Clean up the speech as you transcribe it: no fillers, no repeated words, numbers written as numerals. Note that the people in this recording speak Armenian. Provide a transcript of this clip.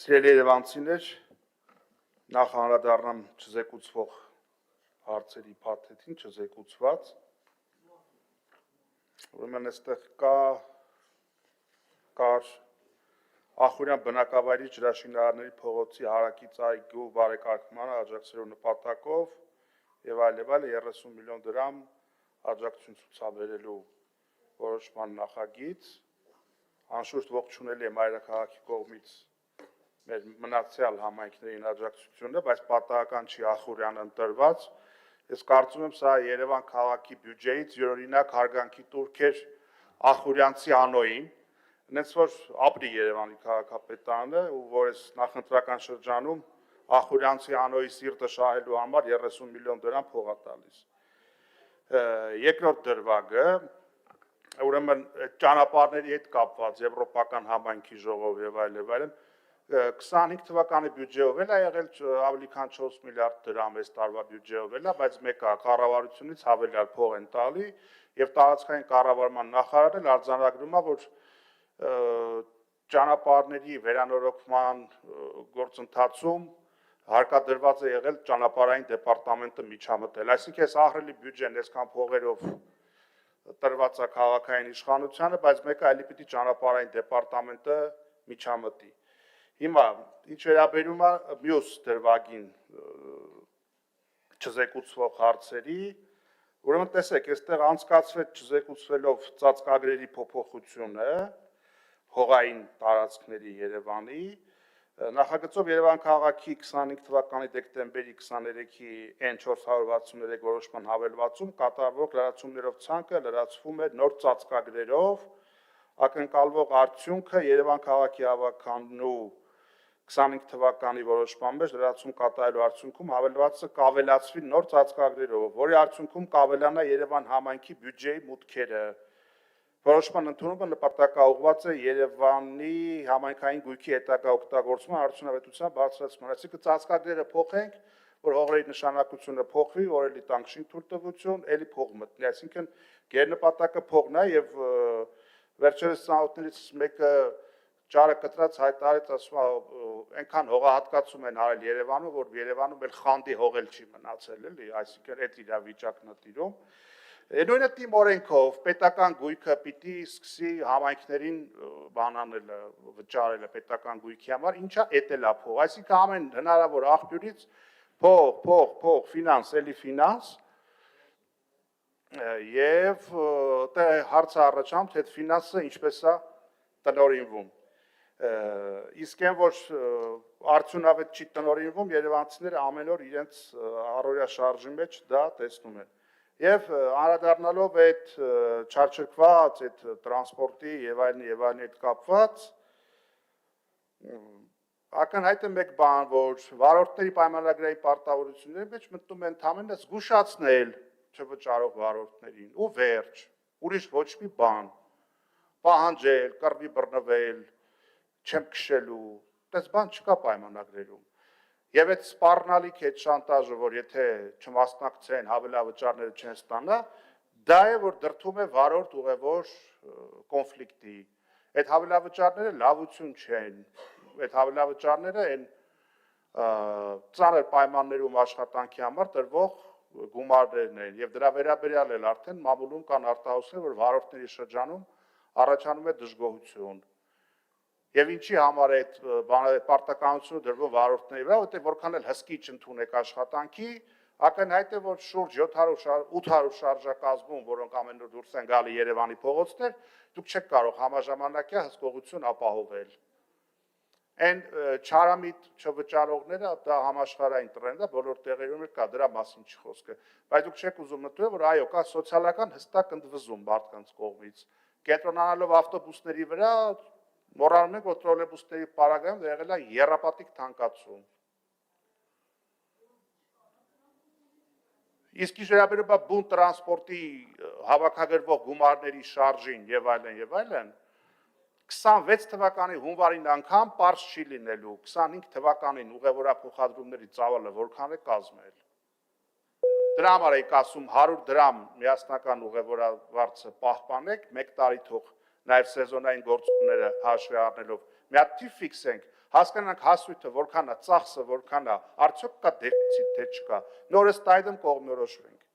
Սիրելի երևանցիներ, նախ անդրադառնամ չզեկուցվող հարցերի փաթեթին, չզեկուցված։ Ուրեմն այստեղ կար Ախուրյան բնակավայրի ջրաշինարարների փողոցի հարակից այգու բարեկարգմանը աջակցելու նպատակով եւ այլ 30 միլիոն դրամ աջակցություն ցուցաբերելու որոշման նախագիծ, անշուշտ ողջունելի է մայրաքաղաքի կողմից մեր մնացյալ համայնքներին աջակցությունը, բայց պատահական չի Ախուրյանը ընտրված։ Ես կարծում եմ, սա Երևան քաղաքի բյուջեից յուրօրինակ հարգանքի տուրք էր Ախուրյանցի անոյին, այնց որ ապրի Երևանի քաղաքապետարանը, ու որ այս նախընտրական շրջանում Ախուրյանցի անոյի սիրտը շահելու համար 30 միլիոն դրամ փող է տալիս։ Երկրորդ դրվագը, ուրեմն ճանապարհների հետ կապված եվրոպական համայնքի ժողով եւ այլն 25 թվականի բյուջեով էլ է եղել ավելի քան 4 միլիարդ դրամ այս տարվա բյուջեով էլ է, բայց մեկը կառավարությունից հավելյալ փող են տալի եւ տարածքային կառավարման նախարարն էլ արձանագրում է, որ ճանապարհների վերանորոգման գործընթացում հարկադրված է եղել ճանապարհային դեպարտամենտը միջամտել, այսինքն այս ահռելի բյուջեն այսքան փողերով տրված է քաղաքային իշխանությանը, բայց մեկը այլի պիտի ճանապարհային դեպարտամենտը միջամտի։ Հիմա ինչ վերաբերում է մյուս դրվագին չզեկուցվող հարցերի, ուրեմն տեսեք, այստեղ անցկացվեց չզեկուցվելով ծածկագրերի փոփոխությունը հողային տարածքների Երևանի, նախագծով Երևան քաղաքի 25 թվականի դեկտեմբերի 23-ի N463 որոշման հավելվածում կատարվող լրացումներով ցանկը լրացվում է նոր ծածկագրերով, ակնկալվող արդյունքը Երևան քաղաքի հավաքանու 25 թվականի որոշման մեջ լրացում կատարելու արդյունքում հավելվածը կավելացվի նոր ծածկագրերով, որի արդյունքում կավելանա Երևան համայնքի բյուջեի մուտքերը։ Որոշման ընդունումը նպատակաուղղված է Երևանի համայնքային գույքի հետագա օգտագործման արդյունավետության բարձրացման, այսինքն ծածկագրերը փոխենք, որ հողերի նշանակությունը փոխվի, որ էլի տանք շինթույլտվություն, էլի փող մտնի, այսինքն գերնպատակը փողն է եւ վերջերս ծանոթներից մեկը ճարը կտրած հայտարարեց, ասում է, այնքան հողահատկացում են արել Երևանում, որ Երևանում էլ խանդի հողել չի մնացել, էլի, այսինքն այդ իրավիճակն է տիրում։ Նույնը թիմ օրենքով պետական գույքը պիտի սկսի համայնքներին բանանել, վճարել պետական գույքի համար, ինչա էտելա փող, այսինքն ամեն հնարավոր աղբյուրից փող, ֆինանս, էլի ֆինանս, եւ հարցը առաջանում, թե այդ ֆինանսը ինչպես է տնօրինվում։ Իսկ այն որ արդյունավետ չի տնօրինվում, երևանցիները ամեն օր իրենց առօրյա շարժի մեջ դա տեսնում են։ Եվ անդրադառնալով այդ չարչրկված, այդ տրանսպորտի եւ այլն հետ կապված, ակնհայտ է մեկ բան, որ վարորդների պայմանագրային պարտավորությունների մեջ մտնում են ընդհանրապես զգուշացնել չվճարող վարորդներին ու վերջ, ուրիշ ոչ մի բան, պահանջել, կռվի բռնվել, չեմ քշելու, դες բան չկա պայմանագրերում։ Եվ այդ սպառնալիք այդ շանտաժը, որ եթե չմասնակցեն, հավելավճարները չեն ստանա, դա է, որ դրդում է վարորդ ուղևոր կոնֆլիկտի։ Այդ հավելավճարները լավություն չեն, այդ հավելավճարները այն ծանր պայմաններում աշխատանքի համար տրվող գումարներն են, եւ դրա վերաբերյալ էլ արդեն մամուլում կան արտահայտություններ, որ վարորդների շրջանում առաջանում է դժգոհություն։ Եվ ինչի համար այդ պարտականությունը դրվում վարորդների վրա, որտեղ որքան էլ հսկիչ ընդունեք աշխատանքի, ակնհայտ է, որ շուրջ 700-800 շարժակազմում, որոնք ամեն օր դուրս են գալի Երևանի փողոցներ, դուք չեք կարող համաժամանակյա հսկողություն ապահովել։ Այն չարամիտ չվճարողները դա համաշխարհային տրենդ է, բոլոր տեղերում կա, դրա մասին չի խոսքը, բայց դուք չեք ուզում մտնել, որ այո, կա սոցիալական հստակ ընդվզում մարդկանց կողմից։ Կենտրոնանալով ավտոբուսների վրա մոռանում ենք, որ տրոլեյբուսների պարագայում եղել է եռապատիկ թանկացում։ Իսկ ինչ վերաբերում է բուն տրանսպորտի հավաքագրվող գումարների շարժին եւ այլն, 26 թվականի հունվարին անգամ պարզ չի լինելու, 25 թվականին ուղևորափոխադրումների ծավալը որքան է կազմել։ Դրա համար եք ասում 100 դրամ միասնական ուղևորավարձը պահպանեք, 1 տարի թող նաև սեզոնային գործոնները հաշվի առնելով։ Մի հատ թիվ ֆիքսենք, հասկանանք հասույթը որքան է, ծախսը որքան է, արդյոք կա դեֆիցիտ թե չկա, նորից տայդում կողմնորոշվենք։